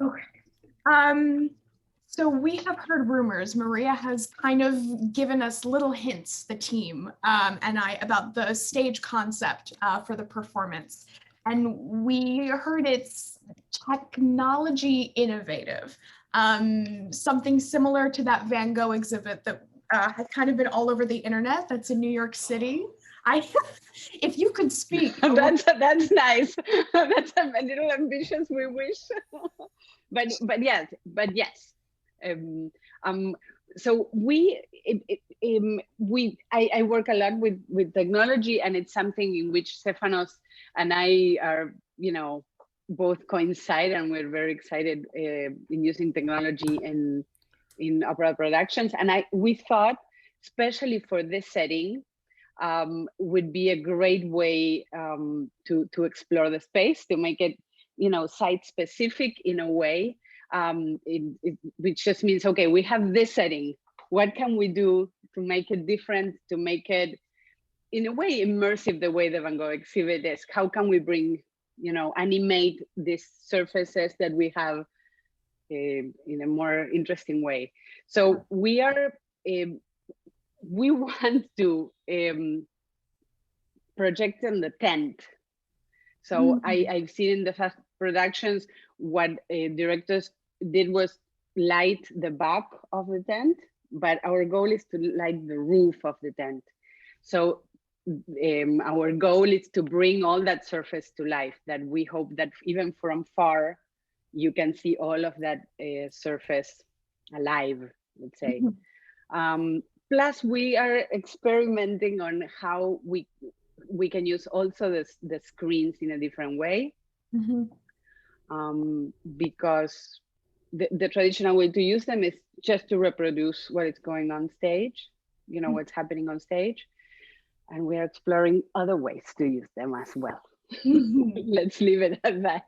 Okay. So we have heard rumors. Maria has kind of given us little hints, the team and I, about the stage concept for the performance. And we heard it's technology innovative, something similar to that Van Gogh exhibit that has kind of been all over the internet. That's in New York City. If you could speak. That's nice. That's a little ambitious, we wish. but yes. So I work a lot with technology, and it's something in which Stefanos and I are, both coincide, and we're very excited in using technology in opera productions. And we thought, especially for this setting, would be a great way to explore the space, to make it, site specific in a way, which just means, okay, we have this setting. What can we do to make it different, to make it, in a way, immersive the way the Van Gogh exhibit is? How can we bring, animate these surfaces that we have in a more interesting way? So we want to project on the tent. So I've seen in the past productions what directors did was light the back of the tent, but our goal is to light the roof of the tent. So our goal is to bring all that surface to life, that we hope that even from far, you can see all of that surface alive, let's say. Plus, we are experimenting on how we can use also the screens in a different way, because the traditional way to use them is just to reproduce what is going on stage, what's happening on stage. And we are exploring other ways to use them as well. Let's leave it at that.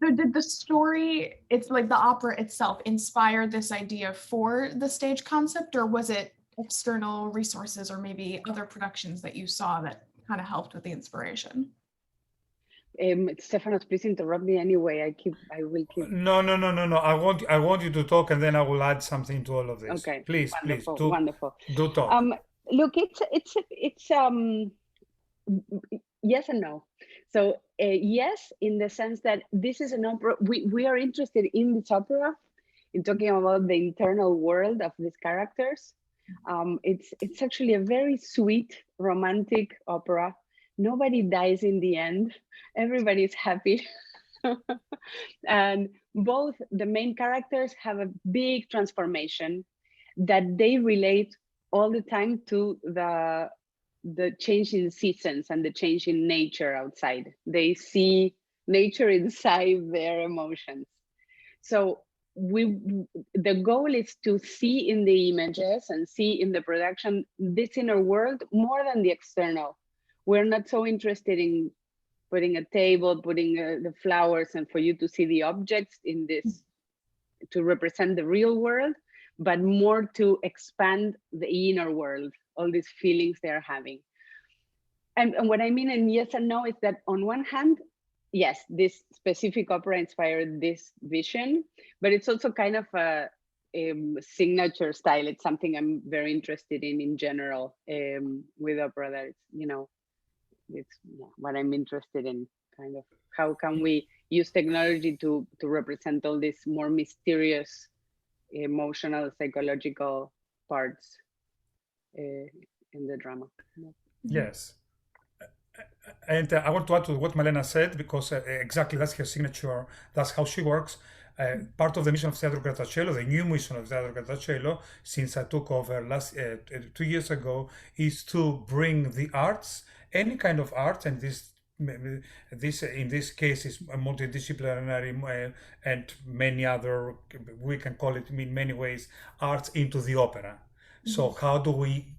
So did the story, it's like the opera itself, inspire this idea for the stage concept, or was it external resources or maybe other productions that you saw that kind of helped with the inspiration? Stefanos, please interrupt me anyway. I will keep. No. I want you to talk, and then I will add something to all of this. Okay. Please, Wonderful. Do talk. Look, it's yes and no. So yes, in the sense that this is an opera. We are interested in this opera, in talking about the internal world of these characters. It's actually a very sweet, romantic opera. Nobody dies in the end. Everybody's happy. And both the main characters have a big transformation that they relate all the time to the change in seasons and the change in nature outside. They see nature inside their emotions. So the goal is to see in the images and see in the production this inner world more than the external. We're not so interested in putting a table, putting the flowers, and for you to see the objects in this, to represent the real world, but more to expand the inner world, all these feelings they're having. And what I mean in yes and no is that on one hand, yes, this specific opera inspired this vision, but it's also kind of a signature style. It's something I'm very interested in general, with opera, that it's what I'm interested in, kind of how can we use technology to represent all these more mysterious, emotional, psychological parts in the drama. Yes. And I want to add to what Malena said, because exactly that's her signature, that's how she works. Part of the mission of Teatro Grattacielo, the new mission of Teatro Grattacielo, since I took over 2 years ago, is to bring the arts, any kind of art, and this in this case is a multidisciplinary and many other, we can call it in many ways, arts into the opera. So how do we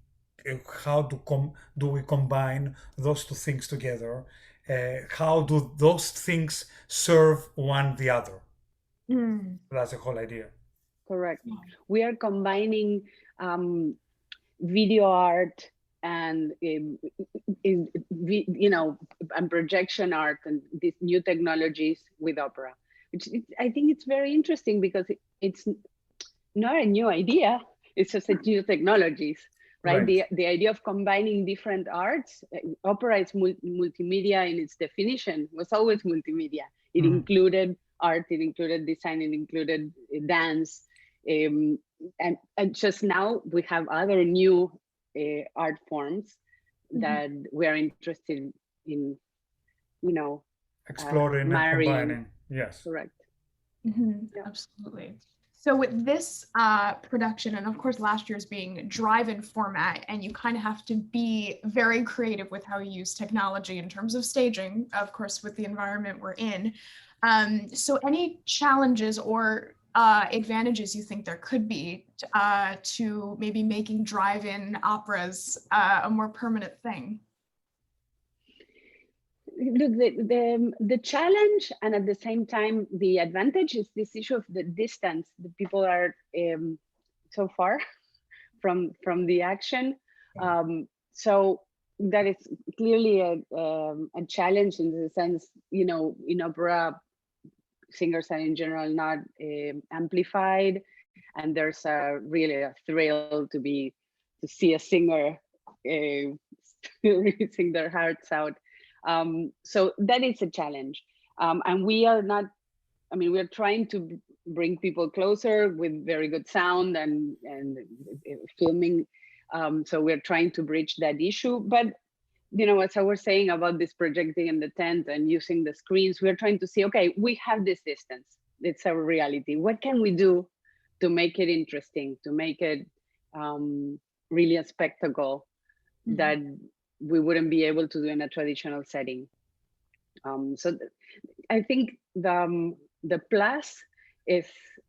combine those two things together? How do those things serve one the other? That's the whole idea. Correct. We are combining video art, and and projection art and these new technologies with opera, which I think it's very interesting because it's not a new idea. It's just a new technologies, right? The idea of combining different arts. Opera is multimedia in its definition, was always multimedia. It included art, it included design, it included dance. And just now we have other new art forms that we are interested in, exploring and combining. Yes. Correct. Yeah. Absolutely. So with this production, and of course last year's being drive-in format, and you kind of have to be very creative with how you use technology in terms of staging, of course, with the environment we're in. So any challenges or advantages you think there could be to maybe making drive-in operas a more permanent thing? Look, the challenge and at the same time the advantage is this issue of the distance. The people are so far from the action, so that is clearly a challenge in the sense, in opera, singers are in general not amplified, and there's really a thrill to see a singer sing their hearts out. So that is a challenge. And we are trying to bring people closer with very good sound and filming. So we're trying to bridge that issue. But, as I was saying about this projecting in the tent and using the screens, we're trying to see, okay, we have this distance. It's our reality. What can we do to make it interesting, to make it really a spectacle that we wouldn't be able to do in a traditional setting? So I think the plus is,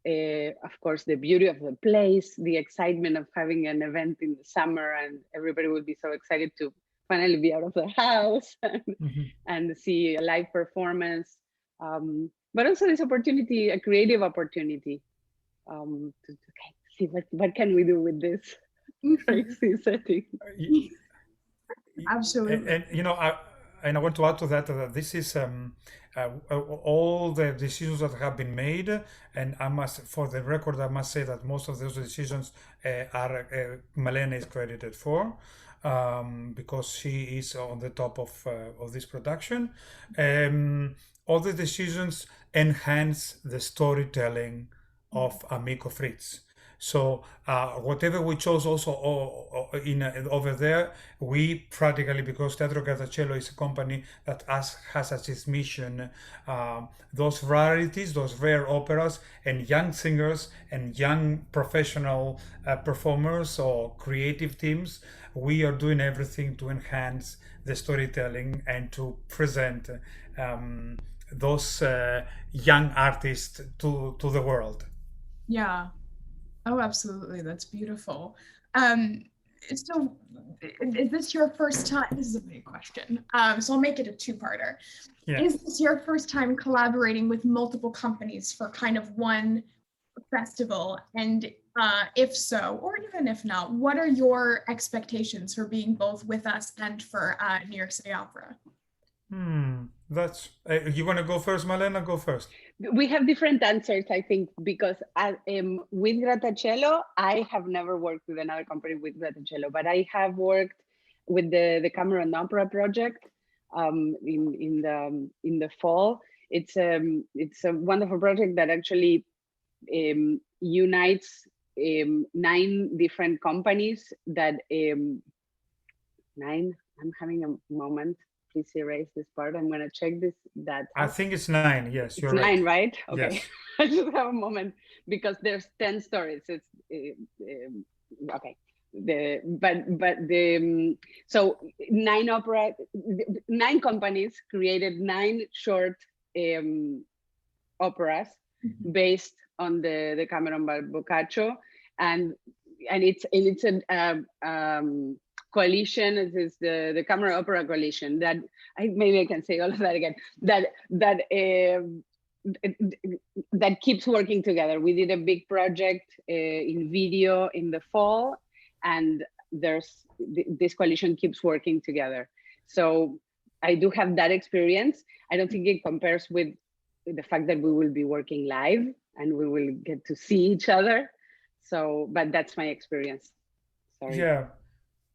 of course, the beauty of the place, the excitement of having an event in the summer, and everybody would be so excited to finally be out of the house and see a live performance. But also this opportunity, a creative opportunity, to see what can we do with this crazy setting. Absolutely. And I want to add to that this is all the decisions that have been made, and for the record, I must say that most of those decisions are Malena is credited for, because she is on the top of this production. All the decisions enhance the storytelling of Amico Fritz. So whatever we chose also over there, we practically, because Teatro Grattacielo is a company that has as its mission those rarities, those rare operas, and young singers and young professional performers or creative teams. We are doing everything to enhance the storytelling and to present those young artists to the world. Yeah. Oh, absolutely. That's beautiful. So is this your first time? This is a big question. So I'll make it a two-parter. Yeah. Is this your first time collaborating with multiple companies for kind of one festival? And if so, or even if not, what are your expectations for being both with us and for New York City Opera? That's you want to go first, Malena? Go first. We have different answers, I think, because with Grattacielo, I have never worked with another company with Grattacielo, but I have worked with the Cameron Opera project in the fall. It's a wonderful project that actually unites 9 different companies that 9. I'm having a moment. Please erase this part. I'm going to check that. I think it's 9. Yes, you're right. 9, right? Right? Okay. Yes. I just have a moment because there's 10 stories. It's okay. So 9 companies created 9 short operas based on the Cameron Boccaccio, and it's a coalition. It is the Cameron Opera Coalition that maybe I can say all of that again. That keeps working together. We did a big project in video in the fall, and this coalition keeps working together. So I do have that experience. I don't think it compares with the fact that we will be working live and we will get to see each other. So, but that's my experience. Sorry. Yeah.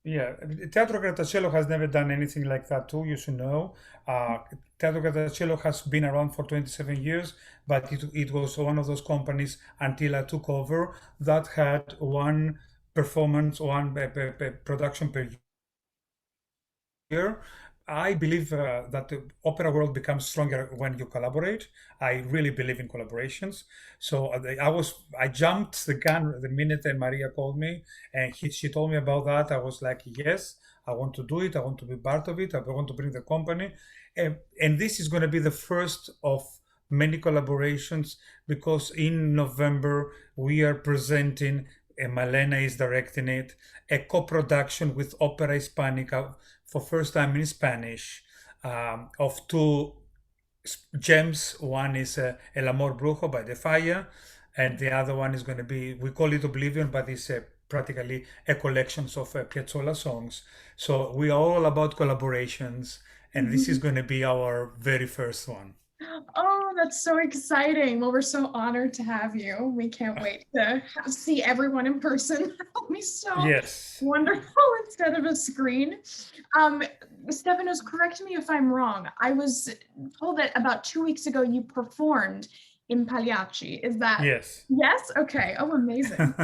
Yeah, Teatro Grattacielo has never done anything like that too, you should know. Teatro Grattacielo has been around for 27 years, but it was one of those companies until I took over that had one performance, one production per year. I believe that the opera world becomes stronger when you collaborate. I really believe in collaborations. So I jumped the gun the minute that Maria called me and she told me about that. I was like, yes, I want to do it. I want to be part of it. I want to bring the company. And this is going to be the first of many collaborations because in November we are presenting, and Malena is directing it, a co-production with Opera Hispanica for first time in Spanish of two gems. One is El Amor Brujo by De Falla, and the other one is going to be, we call it Oblivion, but it's practically a collection of Piazzolla songs. So we are all about collaborations, and this is going to be our very first one. Oh, that's so exciting. Well, we're so honored to have you. We can't wait to see everyone in person. That'll be so Yes. wonderful instead of a screen. Stefanos, correct me if I'm wrong. I was told that about 2 weeks ago you performed in Pagliacci. Is that? Yes. Yes? Okay. Oh, amazing.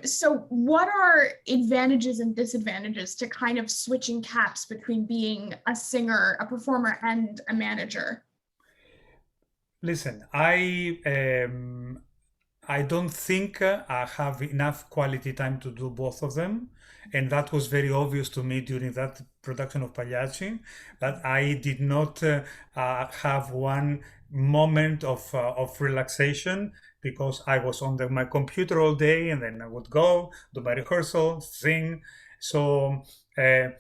So what are advantages and disadvantages to kind of switching caps between being a singer, a performer, and a manager? Listen, I don't think I have enough quality time to do both of them, and that was very obvious to me during that production of Pagliacci, that I did not have one moment of relaxation because I was on my computer all day, and then I would go do my rehearsal, sing. So there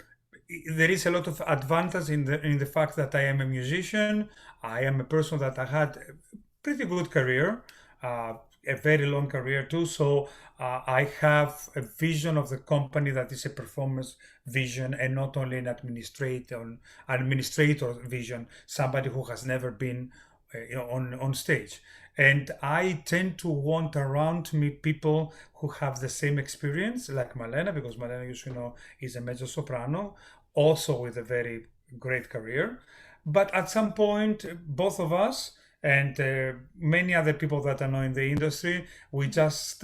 is a lot of advantage in the fact that I am a musician. I am a person that I had a pretty good career, a very long career too. So I have a vision of the company that is a performance vision and not only an administrator vision, somebody who has never been on stage. And I tend to want around me people who have the same experience, like Malena, because Malena, you should know, is a mezzo soprano, also with a very great career. But at some point, both of us and many other people that I know in the industry, we just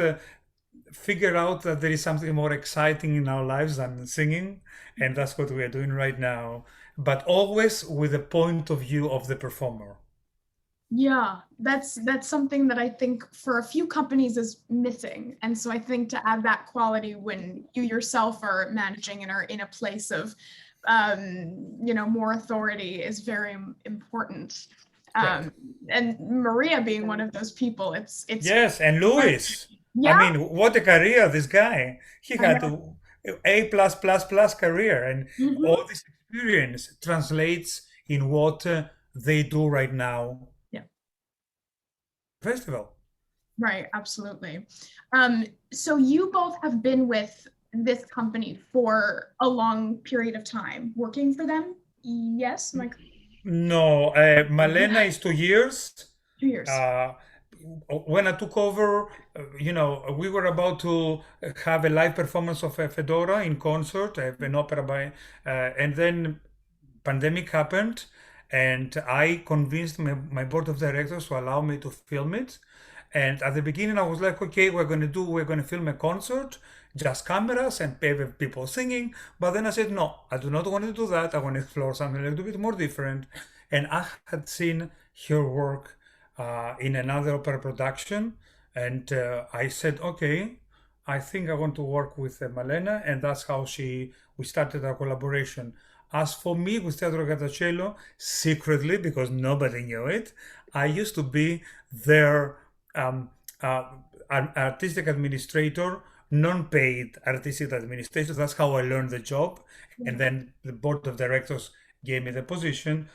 figure out that there is something more exciting in our lives than singing, and that's what we are doing right now. But always with the point of view of the performer. Yeah, that's something that I think for a few companies is missing. And so I think to add that quality when you yourself are managing and are in a place of, more authority is very important. Right. And Maria being one of those people, it's Yes, and Luis. Yeah. I mean, what a career this guy. He I had A plus plus plus career, and Mhm. all this experience translates in what they do right now. Yeah. Festival. Right, absolutely. So you both have been with this company for a long period of time, working for them? Yes, Mike. No, Malena is 2 years. 2 years. When I took over, we were about to have a live performance of Fedora in concert, an opera by, and then pandemic happened, and I convinced my board of directors to allow me to film it. And at the beginning, I was like, okay, we're going to film a concert, just cameras and people singing. But then I said, no, I do not want to do that. I want to explore something a little bit more different. And I had seen her work in another opera production. And I said, okay, I think I want to work with Malena. And that's how we started our collaboration. As for me, with Teatro Grattacielo, secretly, because nobody knew it, I used to be their artistic administrator, non-paid artistic administrator. That's how I learned the job. And then the board of directors gave me the position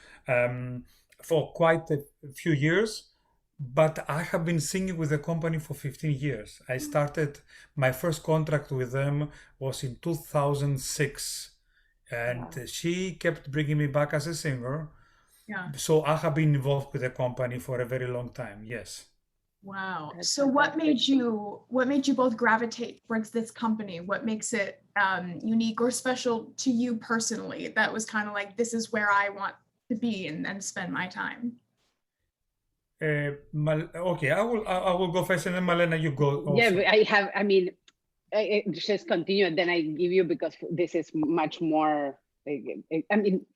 for quite a few years. but I have been singing with the company for 15 years. I started, my first contract with them was in 2006, and Wow. she kept bringing me back as a singer. Yeah. So I have been involved with the company for a very long time. Yes. Wow. That's So what fantastic. made you both gravitate towards this company? What makes it unique or special to you personally? That was kind of like, this is where I want to be and spend my time. Okay, I will go first, and then Malena, you go Yeah, also. but I mean, I just continue and then I give you because this is much more, I mean,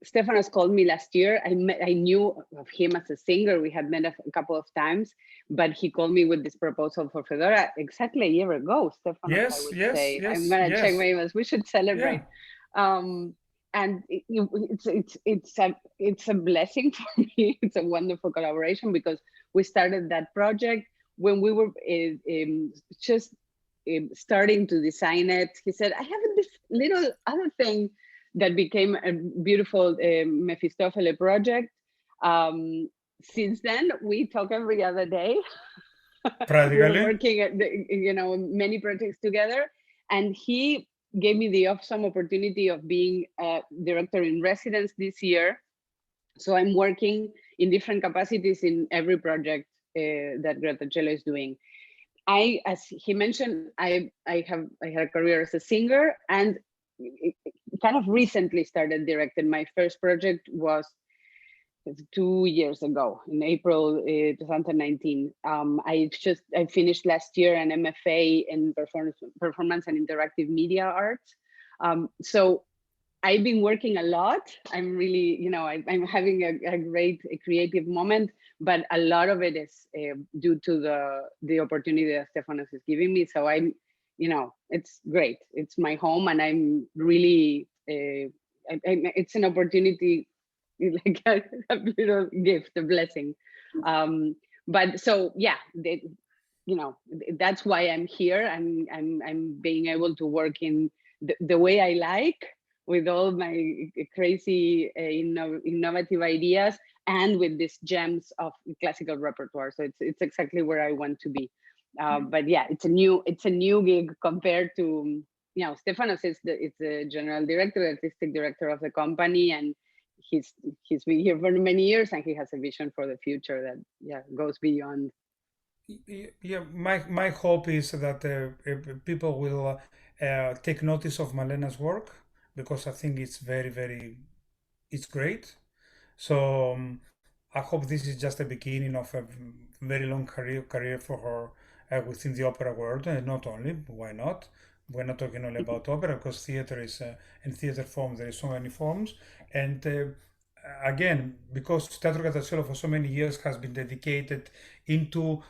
Stefanos called me last year. I knew of him as a singer. We had met a couple of times, but he called me with this proposal for Fedora exactly a year ago, Stefanos, I Yes, would yes, say. I'm yes, gonna check my yes. emails. We should Yeah. celebrate. And it's a blessing for me. It's a wonderful collaboration because we started that project when we were just starting to design it. He said, I have this little other thing that became a beautiful Mephistopheles project. Since then, we talk every other day. We're Practically. working at many projects together, and he gave me the awesome opportunity of being a director in residence this year. So I'm working in different capacities in every project that Grattacielo is doing. As he mentioned, I had a career as a singer, and kind of recently started directing. My first project was 2 years ago in April 2019. I finished last year an MFA in performance and interactive media arts. So I've been working a lot. I'm really, I'm having a great creative moment, but a lot of it is due to the opportunity that Stefanos is giving me. So it's great. It's my home, and I'm really, it's an opportunity, like a little gift, a blessing. But so yeah, that's why I'm here. I'm being able to work in the way I like, with all my crazy innovative ideas, and with these gems of classical repertoire. So it's exactly where I want to be. But yeah, it's a new gig compared to, Stefanos is the general director, artistic director of the company, and he's been here for many years, and he has a vision for the future that goes beyond. Yeah, my hope is that people will take notice of Malena's work, because I think it's it's great. So I hope this is just the beginning of a very long career for her within the opera world, and not only. Why not? We're not talking only about opera, because theater is in theater form there is so many forms, and again, because Teatro Grattacielo for so many years has been dedicated into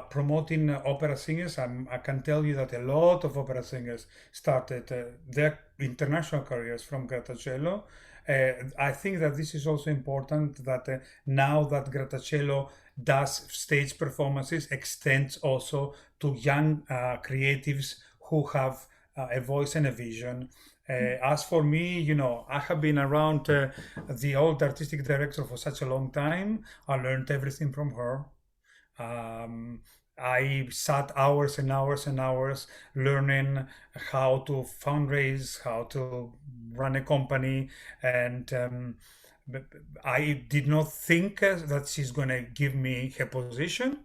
promoting opera singers. I can tell you that a lot of opera singers started their international careers from Grattacielo. I think that this is also important, that now that Grattacielo does stage performances, extends also to young creatives who have a voice and a vision. As for me, I have been around the old artistic director for such a long time. I learned everything from her. Um, I sat hours and hours and hours learning how to fundraise, how to run a company, and I did not think that she's going to give me her position,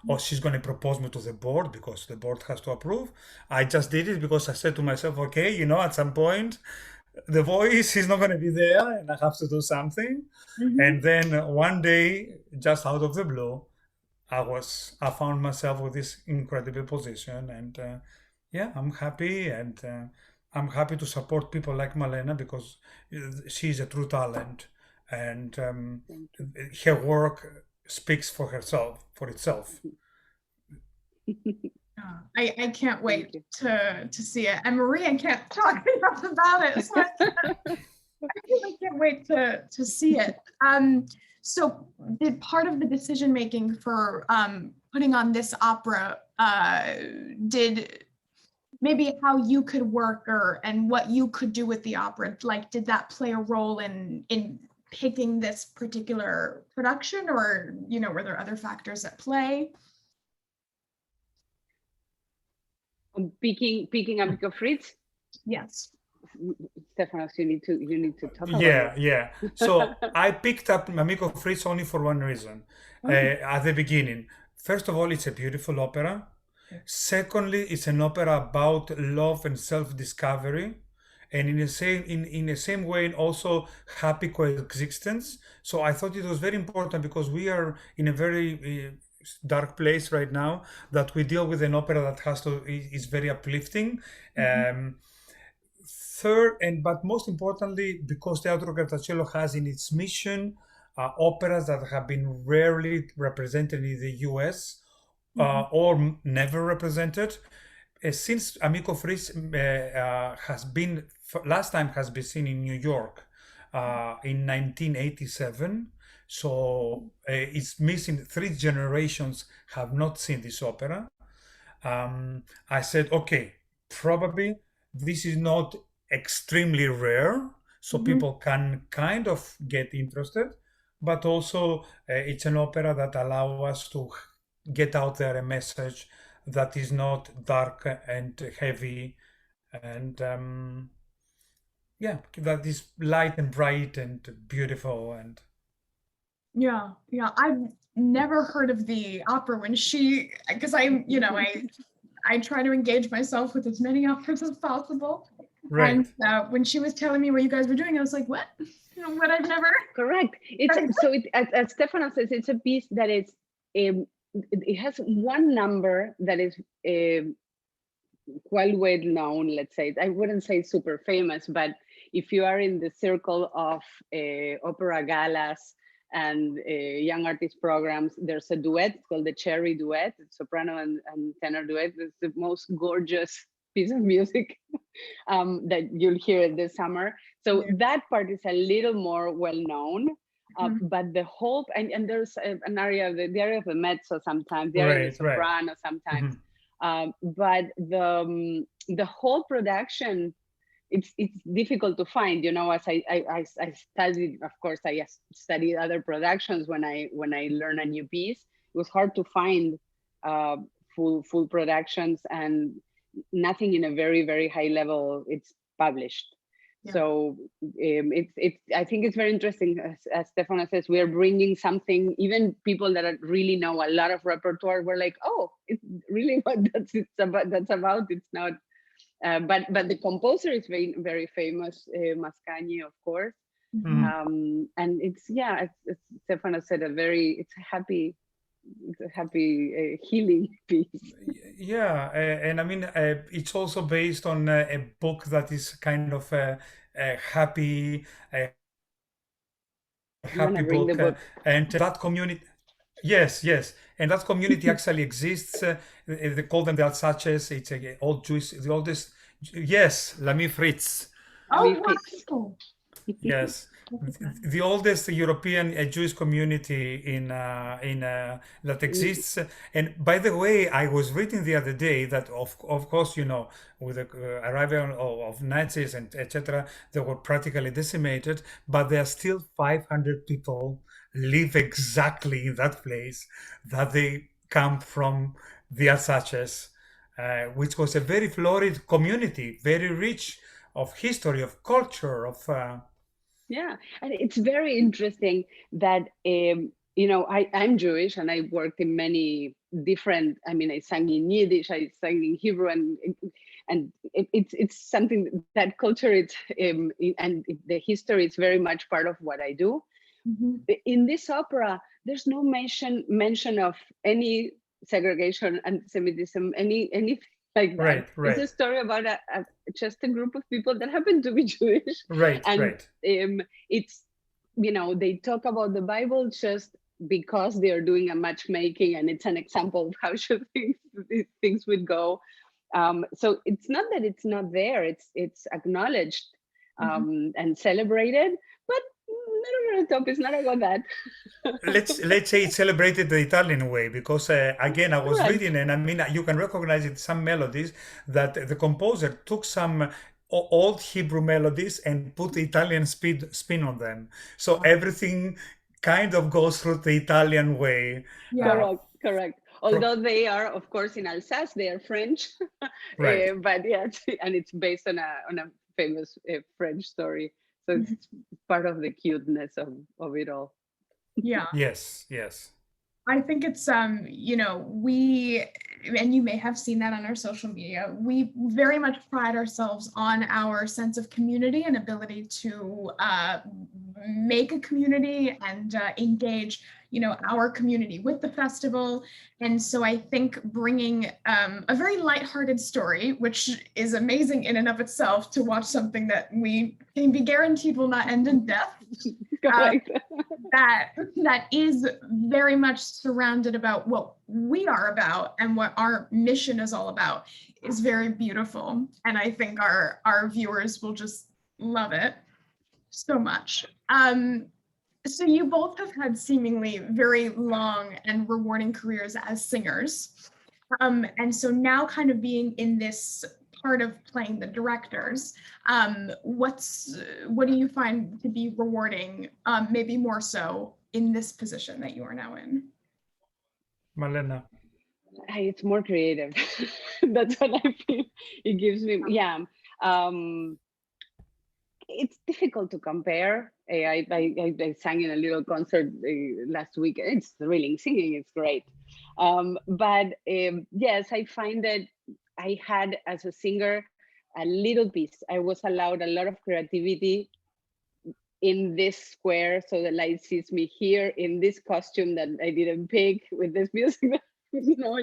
or she's going to propose me to the board, because the board has to approve. I just did it because I said to myself, okay, at some point the voice is not going to be there and I have to do something. Mhm. And then one day, just out of the blue, I found myself with this incredible position, and yeah, I'm happy, and I'm happy to support people like Malena, because she's a true talent, and Thank her work speaks for itself. you. I can't Thank wait you. to see it. And Maria can't talk enough about it. So I really can't wait to see it. So did part of the decision making for putting on this opera, did maybe how you could work and what you could do with the opera, like did that play a role in picking this particular production, or, were there other factors at play? Picking Amico Fritz. Yes. Stefanos, you need to talk about Yeah, it. yeah. So I picked up Amico Fritz only for one reason. At the beginning, first of all, it's a beautiful opera. Secondly, it's an opera about love and self-discovery, and in the same way, also happy coexistence. So I thought it was very important because we are in a very dark place right now, that we deal with an opera that is very uplifting. Third, but most importantly, because Teatro Grattacielo has in its mission operas that have been rarely represented in the US, or never represented. Since Amico Fritz last time has been seen in New York in 1987, so it's missing. 3 generations have not seen this opera. I said, okay, probably this is not extremely rare, so people can kind of get interested, but also it's an opera that allows us to get out there a message that is not dark and heavy, and that is light and bright and beautiful. And Yeah, I've never heard of the opera because I try to engage myself with as many operas as possible. right. And when she was telling me what you guys were doing, I was like, what? What I've never. Correct. As Stefano says, it's a piece that it has one number that is quite well known. Let's say, I wouldn't say super famous, but if you are in the circle of opera galas and young artist programs, there's a duet called the Cherry Duet, soprano and tenor duet. It's the most gorgeous piece of music that you'll hear this summer. So that part is a little more well known, but the whole, and there's an area, the area of the mezzo sometimes, the area of the soprano sometimes, but the whole production, it's difficult to find, as I studied. Of course, I studied other productions when I learn a new piece. It was hard to find full productions, and nothing in a very, very high level it's published. So I think it's very interesting, as Stefano says, we are bringing something. Even people that really know a lot of repertoire were like, oh, it's really what that's about. It's not. But the composer is very, very famous, Mascagni, of course. And it's as Stefano said, it's a happy healing piece. Yeah, and I mean, it's also based on a book that is kind of a happy book, and that community. Yes, and that community actually exists. They call them the Alsaces. It's the oldest. Yes, L'Ami Fritz. Oh, wonderful. Yes, the oldest European Jewish community in that exists. And by the way, I was reading the other day that of course, with the arrival of Nazis and etc., they were practically decimated, but there are still 500 people live exactly in that place, that they come from the Alsaces, which was a very florid community, very rich of history, of culture, of and it's very interesting that I'm Jewish, and I worked in many different. I mean, I sang in Yiddish, I sang in Hebrew, and it's something that culture and the history is very much part of what I do. In this opera, there's no mention of any segregation, anti-Semitism, anything like that. It's a story about just a group of people that happen to be Jewish. It's they talk about the Bible just because they are doing a matchmaking, and it's an example of how should things would go. So it's not that it's not there; it's acknowledged and celebrated, but not over the top. It's not about that. let's say it's celebrated the Italian way, because again, I was reading, and I mean, you can recognize it, some melodies that the composer took some old Hebrew melodies and put the Italian spin on them. So everything kind of goes through the Italian way. Yeah. Correct. Although they are, of course, in Alsace, they are French, Right. but yeah, and it's based on a famous French story. So it's part of the cuteness of it all. Yeah. Yes, yes. I think it's you know, we, and you may have seen that on our social media, we very much pride ourselves on our sense of community and ability to make a community and engage, you know, our community with the festival. And so I think bringing a very lighthearted story, which is amazing in and of itself, to watch something that we can be guaranteed will not end in death. Correct. That is very much surrounded about what we are about and what our mission is all about is very beautiful. And I think our viewers will just love it so much. So you both have had seemingly very long and rewarding careers as singers. And so now kind of being in this part of playing the directors, what do you find to be rewarding, maybe more so in this position that you are now in? Malena. It's more creative. That's what I feel. It gives me, yeah. It's difficult to compare. I sang in a little concert last week. It's thrilling. Singing is great. But yes, I find that I had, as a singer, a little piece. I was allowed a lot of creativity in this square, so the light sees me here in this costume that I didn't pick with this music. You know,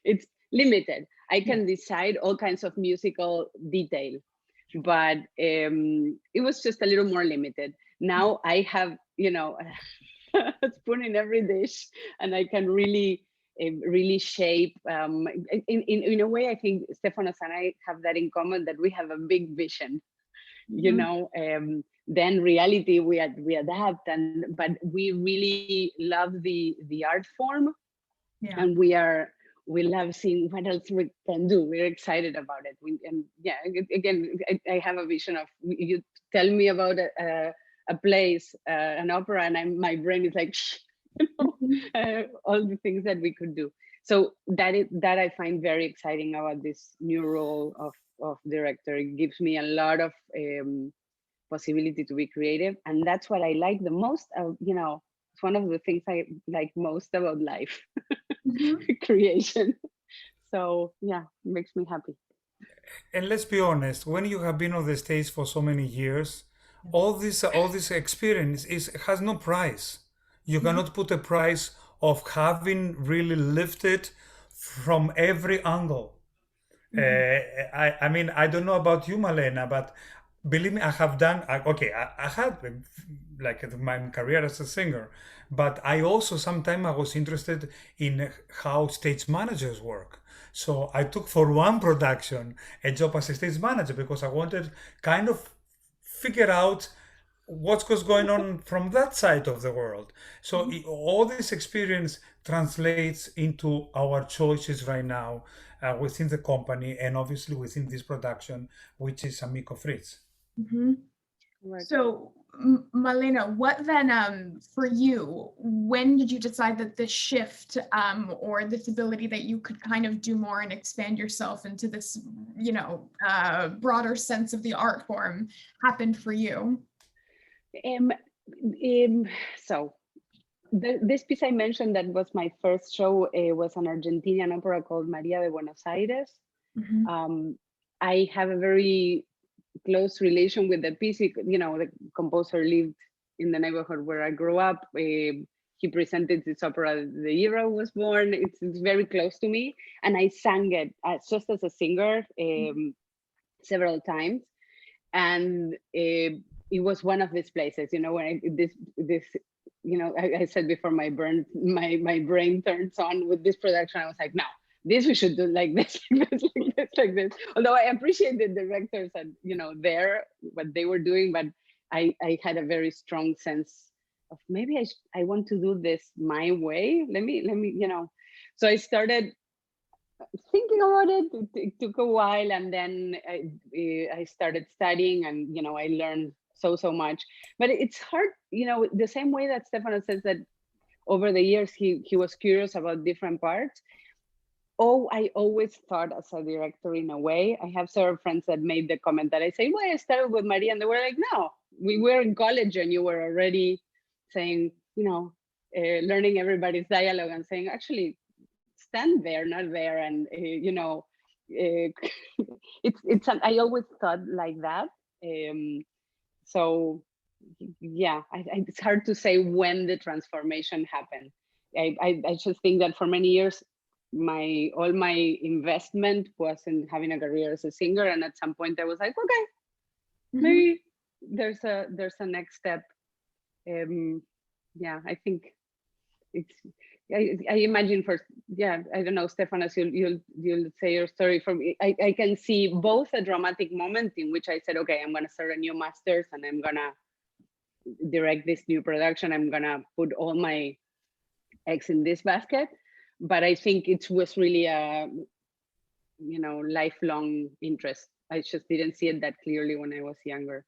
it's limited. I can decide all kinds of musical detail, but it was just a little more limited. Now I have, you know, a spoon in every dish, and I can really shape. In a way, I think Stefanos and I have that in common, that we have a big vision. You know, then reality we adapt, but we really love the art form, and we love seeing what else we can do. We're excited about it. Again, I have a vision of, you tell me about a place, an opera, and my brain is like, shh, you know, all the things that we could do. So that I find very exciting about this new role of director. It gives me a lot of possibility to be creative, and that's what I like the most. You know, it's one of the things I like most about life. Creation. So yeah, it makes me happy. And let's be honest, when you have been on the stage for so many years, all this experience has no price. You cannot put a price of having really lifted from every angle. I mean, I don't know about you, Malena, but believe me, I have done, I had like my career as a singer, but I also sometimes I was interested in how stage managers work. So I took for one production a job as a stage manager because I wanted kind of figure out what's going on from that side of the world. So all this experience translates into our choices right now within the company and obviously within this production, which is Amico Fritz. Right. So Malena, what then for you, when did you decide that this shift or this ability that you could kind of do more and expand yourself into this, you know, broader sense of the art form happened for you? So this piece I mentioned that was my first show was an Argentinian opera called Maria de Buenos Aires. I have a very close relation with the piece. You know, the composer lived in the neighborhood where I grew up. He presented this opera the year I was born. It's very close to me, and I sang it just as a singer several times, and it was one of these places. You know, when this you know, I said before, my brain turns on with this production. I was like, no, this we should do like this, like this. Although I appreciate the directors and, you know, what they were doing, but I had a very strong sense of maybe I want to do this my way. Let me, you know. So I started thinking about it, it took a while, and then I started studying, and I learned so much. But it's hard, the same way that Stefano says that over the years he was curious about different parts. Oh, I always thought as a director in a way. I have several friends that made the comment that I say, well, I started with Maria, and they were like, no, we were in college and you were already saying, learning everybody's dialogue and saying, actually, stand there, not there. And, I always thought like that. So yeah, it's hard to say when the transformation happened. I just think that for many years, all my investment was in having a career as a singer, and at some point I was like, okay, maybe there's a next step. Yeah, I think it's. I imagine I don't know, Stefanos, you'll say your story. For me, I can see both a dramatic moment in which I said, okay, I'm gonna start a new master's and I'm gonna direct this new production. I'm gonna put all my eggs in this basket. But I think it was really a lifelong interest. I just didn't see it that clearly when I was younger.